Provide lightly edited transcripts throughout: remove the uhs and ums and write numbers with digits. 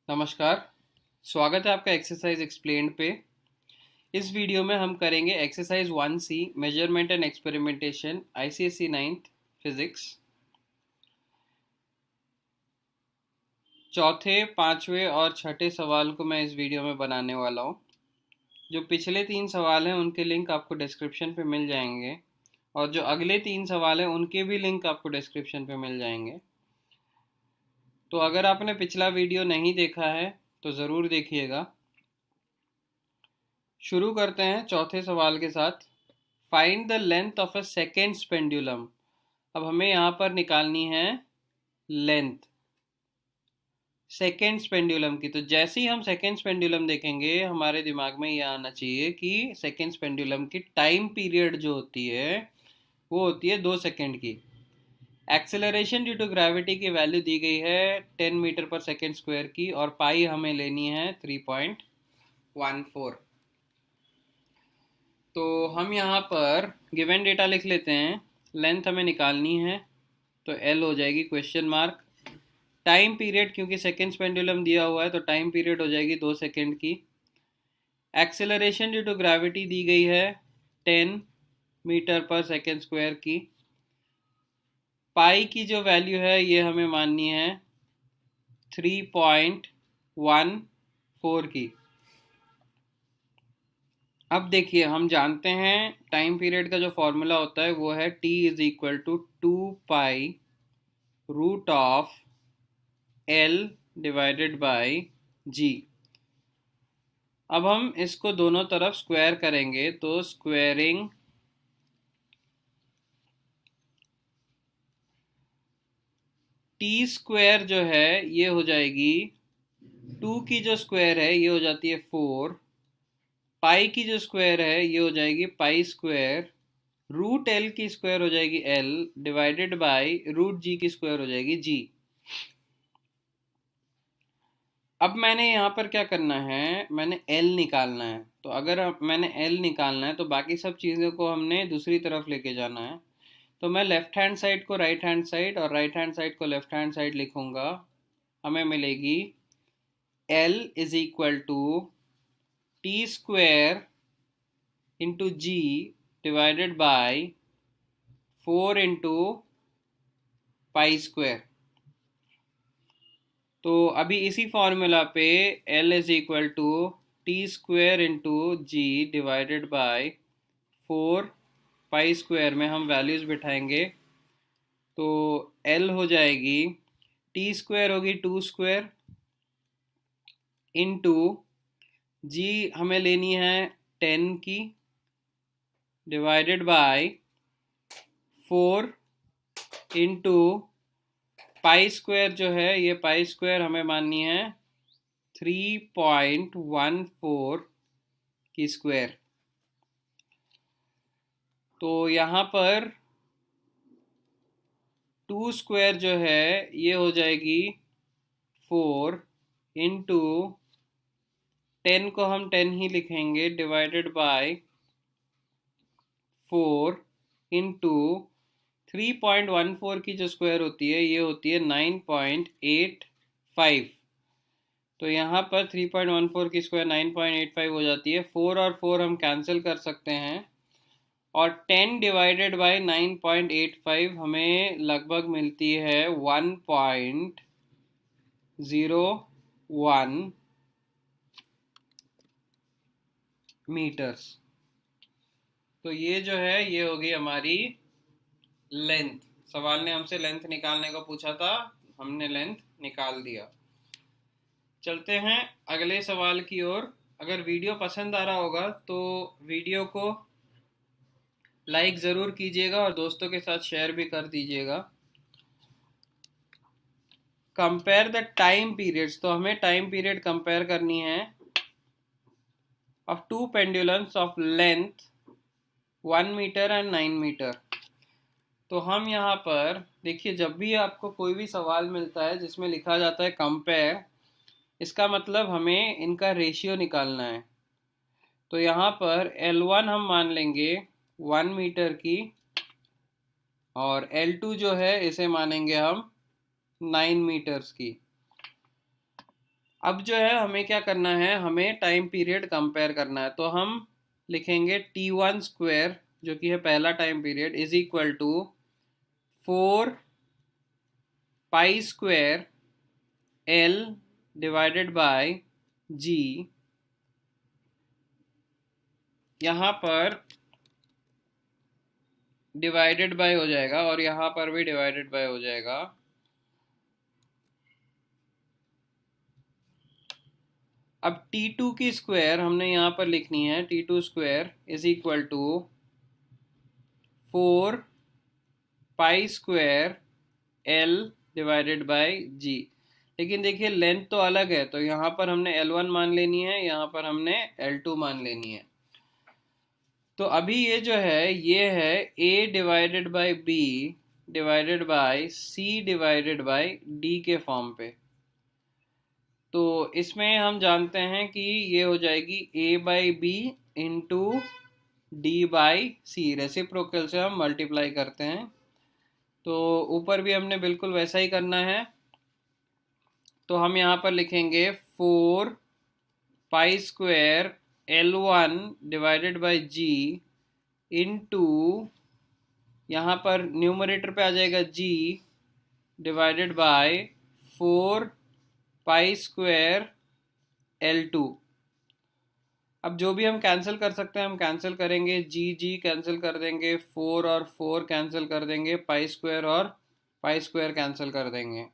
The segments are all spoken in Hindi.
नमस्कार। स्वागत है आपका एक्सरसाइज एक्सप्लेन्ड पे। इस वीडियो में हम करेंगे exercise 1C measurement and experimentation ICSE 9th physics. चौथे, पांचवें और छठे सवाल को मैं इस वीडियो में बनाने वाला हूँ। जो पिछले 3 सवाल हैं उनके लिंक आपको डिस्क्रिप्शन पे मिल जाएंगे और जो अगले 3 सवाल हैं उनके भी लिंक आपको डिस्क्रिप्शन पे मिल जाएंगे। तो अगर आपने पिछला वीडियो नहीं देखा है तो ज़रूर देखिएगा। शुरू करते हैं चौथे सवाल के साथ। Find the length of a second pendulum. अब हमें यहाँ पर निकालनी है लेंथ सेकेंड पेंडुलम की। तो जैसे ही हम सेकेंड पेंडुलम देखेंगे हमारे दिमाग में ये आना चाहिए कि सेकेंड पेंडुलम की टाइम पीरियड जो होती है वो होती है 2 सेकेंड की। एक्सेलरेशन ड्यू टू ग्रेविटी की वैल्यू दी गई है 10 मीटर पर सेकेंड स्क्वायर की और पाई हमें लेनी है 3.14। तो हम यहाँ पर गिवन डेटा लिख लेते हैं। लेंथ हमें निकालनी है तो L हो जाएगी क्वेश्चन मार्क। टाइम पीरियड क्योंकि सेकेंड पेंडुलम दिया हुआ है तो टाइम पीरियड हो जाएगी 2 सेकेंड की। एक्सेलरेशन ड्यू टू ग्रेविटी दी गई है 10 मीटर पर सेकेंड स्क्वायर की। पाई की जो वैल्यू है ये हमें माननी है 3.14 की। अब देखिए हम जानते हैं टाइम पीरियड का जो फॉर्मूला होता है वो है T is equal to 2 pi root of L divided by G। अब हम इसको दोनों तरफ स्क्वायर करेंगे तो स्क्वायरिंग टी स्क्वायर जो है ये हो जाएगी 2 की जो स्क्वायर है ये हो जाती है 4। पाई की जो स्क्वायर है ये हो जाएगी पाई स्क्वायर। रूट एल की स्क्वायर हो जाएगी एल डिवाइडेड बाय रूट जी की स्क्वायर हो जाएगी जी। अब मैंने यहाँ पर क्या करना है, मैंने एल निकालना है। तो अगर मैंने एल निकालना है तो बाकी सब चीज़ों को हमने दूसरी तरफ लेके जाना है। तो मैं लेफ्ट हैंड साइड को राइट हैंड साइड और राइट हैंड साइड को लेफ्ट हैंड साइड लिखूंगा। हमें मिलेगी L is equal to T square into G divided by 4 into pi square. तो अभी इसी फॉर्मूला पे L is equal to T square into G divided by 4 pi square में हम वैल्यूज़ बिठाएंगे। तो L हो जाएगी टी स्क्वायर होगी 2 स्क्वायर इंटू जी हमें लेनी है 10 की divided by 4 into pi square जो है ये पाई स्क्वायर हमें माननी है 3.14 की स्क्वायर। तो यहाँ पर 2 स्क्वायर जो है ये हो जाएगी 4 इंटू 10 को हम 10 ही लिखेंगे डिवाइडेड बाय 4 इंटू 3.14 की जो स्क्वायर होती है ये होती है 9.85। तो यहाँ पर 3.14 की स्क्वायर 9.85 हो जाती है। 4 और 4 हम कैंसिल कर सकते हैं और 10 डिवाइडेड बाय 9.85 हमें लगभग मिलती है 1.01 मीटर्स। तो ये जो है ये होगी हमारी लेंथ। सवाल ने हमसे लेंथ निकालने को पूछा था, हमने लेंथ निकाल दिया। चलते हैं अगले सवाल की ओर। अगर वीडियो पसंद आ रहा होगा तो वीडियो को लाइक ज़रूर कीजिएगा और दोस्तों के साथ शेयर भी कर दीजिएगा। Compare the time periods. तो हमें टाइम पीरियड कंपेयर करनी है of 2 pendulums of length 1 metre and 9 metre. तो हम यहाँ पर देखिए जब भी आपको कोई भी सवाल मिलता है जिसमें लिखा जाता है कंपेयर, इसका मतलब हमें इनका रेशियो निकालना है। तो यहाँ पर L1 हम मान लेंगे 1 मीटर की और L2 जो है इसे मानेंगे हम 9 मीटर्स की। अब जो है हमें क्या करना है, हमें टाइम पीरियड कंपेयर करना है। तो हम लिखेंगे t1 स्क्वायर जो कि है पहला time period is equal to 4 pi square L divided by G। यहाँ पर डिवाइडेड बाय हो जाएगा और यहाँ पर भी डिवाइडेड बाय हो जाएगा। अब T2 की स्क्वायर हमने यहाँ पर लिखनी है, t2 square is equal to 4 pi square L divided by G। लेकिन देखिए लेंथ तो अलग है, तो यहाँ पर हमने L1 मान लेनी है, यहाँ पर हमने L2 मान लेनी है। तो अभी ये जो है ये है A divided by B divided by C divided by D के फॉर्म पे। तो इसमें हम जानते हैं कि ये हो जाएगी A by B into D by C, reciprocal से हम मल्टीप्लाई करते हैं। तो ऊपर भी हमने बिल्कुल वैसा ही करना है। तो हम यहाँ पर लिखेंगे 4 pi square L1 divided by G into, यहाँ पर न्यूमरेटर पे आ जाएगा G divided by 4 pi square L2। अब जो भी हम कैंसिल कर सकते हैं हम कैंसिल करेंगे, जी कैंसिल कर देंगे, 4 और 4 कैंसिल कर देंगे, पाई स्क्वायर कैंसिल कर देंगे।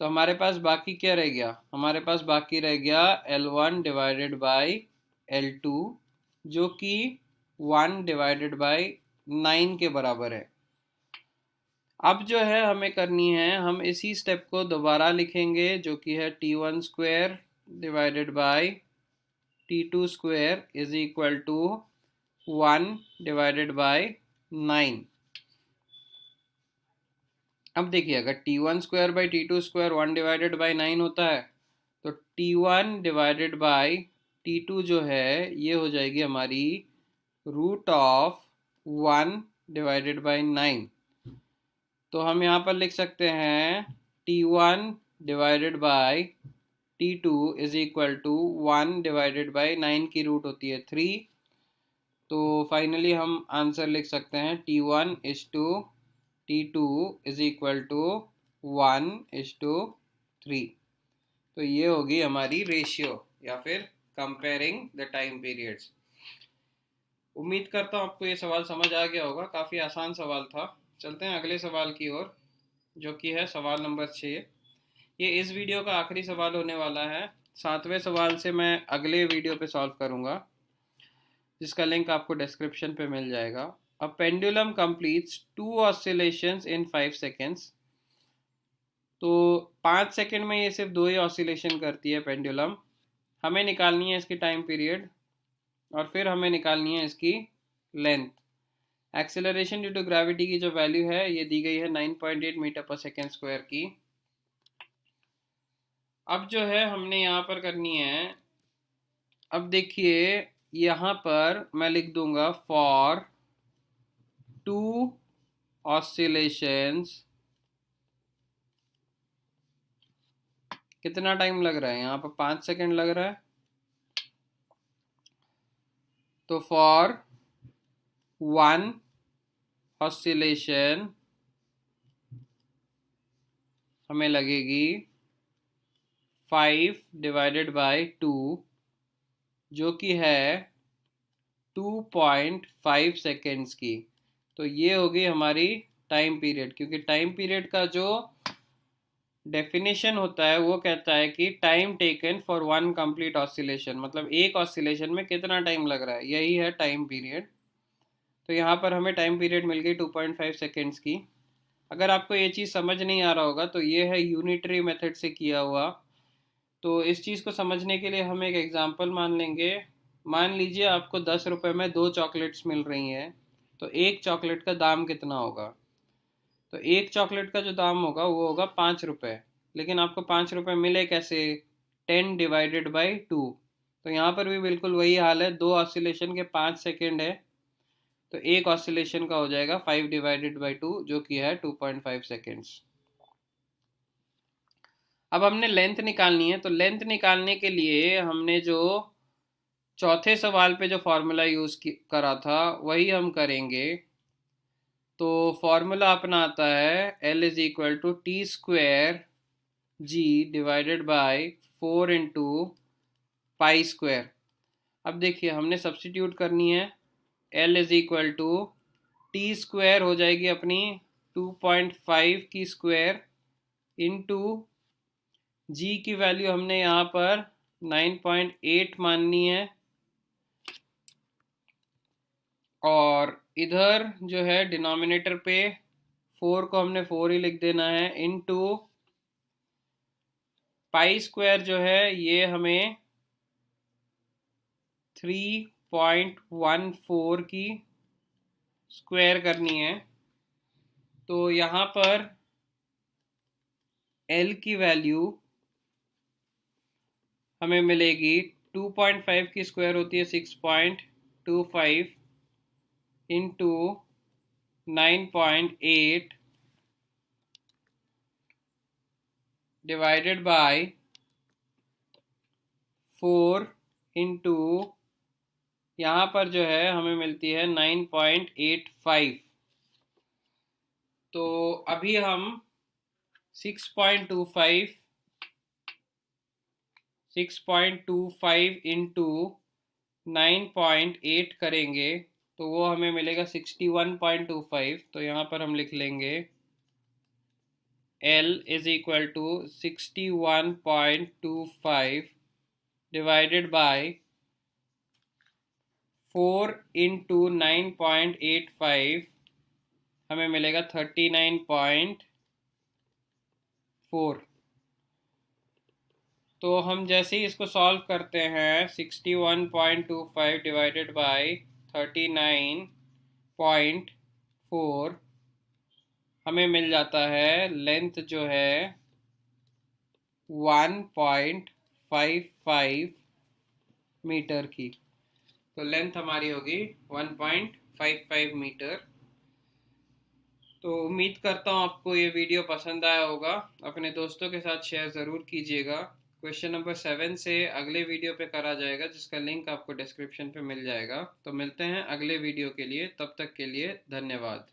तो हमारे पास बाकी क्या रह गया, हमारे पास बाकी रह गया L1 डिवाइडेड बाई L2 जो कि 1 डिवाइडेड बाई 9 के बराबर है। अब जो है हमें करनी है, हम इसी स्टेप को दोबारा लिखेंगे जो कि है t1 square divided by t2 square is equal to 1 divided by 9। अब देखिए अगर t1 square by t2 square 1 divided by 9 होता है तो t1 डिवाइडेड बाई t2 जो है ये हो जाएगी हमारी रूट ऑफ 1 डिवाइडेड बाई 9। तो हम यहाँ पर लिख सकते हैं t1 divided by t2 is equal to 1 divided by 9 की रूट होती है 3। तो फाइनली हम आंसर लिख सकते हैं t1 is to t2 is equal to 1 is to 3। तो ये होगी हमारी रेशियो या फिर कंपेयरिंग द टाइम पीरियड्स। उम्मीद करता हूँ आपको ये सवाल समझ आ गया होगा, काफ़ी आसान सवाल था। चलते हैं अगले सवाल की ओर जो कि है सवाल नंबर 6। ये इस वीडियो का आखिरी सवाल होने वाला है। 7वें सवाल से मैं अगले वीडियो पे सॉल्व करूँगा जिसका लिंक आपको डिस्क्रिप्शन पे मिल जाएगा। A pendulum completes 2 oscillations in 5 seconds. तो 5 सेकेंड में ये सिर्फ 2 ही ऑसिलेशन करती है पेंडुलम। हमें निकालनी है इसकी टाइम पीरियड और फिर हमें निकालनी है इसकी length. Acceleration due to gravity की जो वैल्यू है ये दी गई है 9.8 मीटर पर सेकेंड स्क्वायर की। अब जो है हमने यहाँ पर करनी है, अब देखिए यहाँ पर मैं लिख दूंगा फॉर 2 ऑसिलेशंस कितना टाइम लग रहा है, यहाँ पर 5 सेकेंड लग रहा है। तो फॉर 1 ऑसिलेशन हमें लगेगी 5 डिवाइडेड बाय 2 जो कि है 2.5 सेकेंड्स की। तो ये होगी हमारी टाइम पीरियड, क्योंकि टाइम पीरियड का जो डेफिनेशन होता है वो कहता है कि time taken for 1 complete oscillation, मतलब एक ऑसिलेशन में कितना टाइम लग रहा है, यही है टाइम पीरियड। तो यहाँ पर हमें टाइम पीरियड मिल गई 2.5 सेकेंड्स की। अगर आपको ये चीज़ समझ नहीं आ रहा होगा तो ये है यूनिटरी मेथड से किया हुआ। तो इस चीज़ को समझने के लिए हम एक एग्जांपल मान लेंगे। मान लीजिए आपको 10 रुपये में 2 चॉकलेट्स मिल रही हैं, तो एक चॉकलेट का दाम कितना होगा। तो एक चॉकलेट का जो दाम होगा वो होगा 5 रुपये। लेकिन आपको 5 रुपये मिले कैसे, 10 डिवाइडेड बाई 2। तो यहाँ पर भी बिल्कुल वही हाल है, 2 ऑसिलेशन के 5 सेकेंड है, तो एक ऑसिलेशन का हो जाएगा 5 डिवाइडेड बाई 2 जो कि है 2.5 सेकेंड्स। अब हमने लेंथ निकालनी है, तो लेंथ निकालने के लिए हमने जो चौथे सवाल पे जो फॉर्मूला यूज़ करा था वही हम करेंगे। तो फॉर्मूला अपना आता है L=T² G डिवाइडेड बाय 4 × π²। अब देखिए हमने सब्स्टिट्यूट करनी है। L=T² हो जाएगी अपनी 2.5 की स्क्वायर इंटू जी की वैल्यू हमने यहाँ पर 9.8 माननी है, और इधर जो है डिनोमिनेटर पे 4 को हमने 4 ही लिख देना है, इंटू π² जो है ये हमें 3.14 की स्क्वायर करनी है। तो यहाँ पर L की वैल्यू हमें मिलेगी 2.5 की स्क्वायर होती है 6.25 इंटू 9.8 डिवाइडेड बाय 4 इंटू यहाँ पर जो है हमें मिलती है 9.85। तो अभी हम 6.25 इंटू 9.8 करेंगे तो वो हमें मिलेगा 61.25। तो यहाँ पर हम लिख लेंगे L=61.25 डिवाइडेड बाय 4 इंटू 9.85 हमें मिलेगा 39.4। तो हम जैसे ही इसको सॉल्व करते हैं 61.25 डिवाइडेड बाय 39.4 हमें मिल जाता है लेंथ जो है 1.55 मीटर की। तो लेंथ हमारी होगी 1.55 मीटर। तो उम्मीद करता हूँ आपको ये वीडियो पसंद आया होगा। अपने दोस्तों के साथ शेयर ज़रूर कीजिएगा। क्वेश्चन नंबर 7 से अगले वीडियो पे करा जाएगा, जिसका लिंक आपको डिस्क्रिप्शन पे मिल जाएगा। तो मिलते हैं अगले वीडियो के लिए, तब तक के लिए धन्यवाद।